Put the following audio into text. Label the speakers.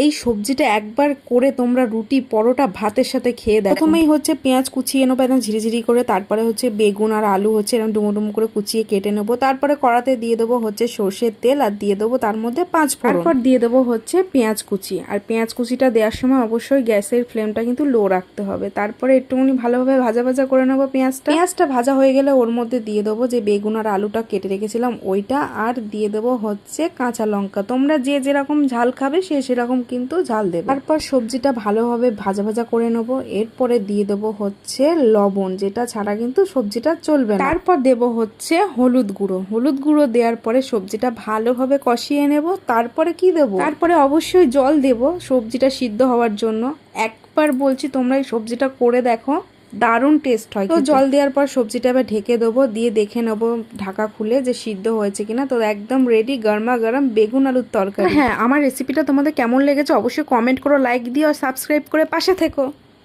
Speaker 1: এই সবজিটা একবার করে তোমরা রুটি পরোটা ভাতের সাথে খেয়ে দেখো। প্রথমেই হচ্ছে পেঁয়াজ কুচিয়ে নেবো একদম ঝিরিঝিরি করে, তারপরে হচ্ছে বেগুন আর আলু হচ্ছে এরকম ডুমো ডুমো করে কুচিয়ে কেটে নেবো। তারপরে কড়াতে দিয়ে দেবো হচ্ছে সর্ষের তেল আর দিয়ে দেবো তার মধ্যে 5 ফোড়ন। তারপর দিয়ে দেবো হচ্ছে পেঁয়াজ কুচি, আর পেঁয়াজ কুচিটা দেওয়ার সময় অবশ্যই গ্যাসের ফ্লেমটা কিন্তু লো রাখতে হবে। তারপরে একটুখানি ভালোভাবে ভাজা ভাজা করে নেবো পেঁয়াজটা ভাজা হয়ে গেলে ওর মধ্যে দিয়ে দেবো যে বেগুন আর আলুটা কেটে রেখেছিলাম ওইটা, আর দিয়ে দেবো হচ্ছে কাঁচা লঙ্কা। তোমরা যে যেরকম ঝাল খাবে সে সেরকম কিন্তু ঝাল দেবে। তারপর সবজিটা ভালোভাবে ভাজা ভাজা করে নেবো। এরপরে দিয়ে দেবো হচ্ছে লবণ, যেটা ছাড়া কিন্তু সবজিটা চলবে না। তারপর দেবো হচ্ছে হলুদ গুঁড়ো দেওয়ার পরে সবজিটা ভালোভাবে কষিয়ে নেব। তারপরে কি দেবো, তারপরে অবশ্যই জল দেবো সবজিটা সিদ্ধ হওয়ার জন্য। একবার বলছি তোমরা এই সবজিটা করে দেখো, দারুণ টেস্ট হয়। তো জল দেওয়ার পর সবজিটা আবার ঢেকে দেবো, দিয়ে দেখে নেবো ঢাকা খুলে যে সিদ্ধ হয়েছে কিনা। তো একদম রেডি গরমা গরম বেগুন আলুর তরকারি। হ্যাঁ, আমার রেসিপিটা তোমাদের কেমন লেগেছে অবশ্যই কমেন্ট করো, লাইক দিও আর সাবস্ক্রাইব করে পাশে থেকো।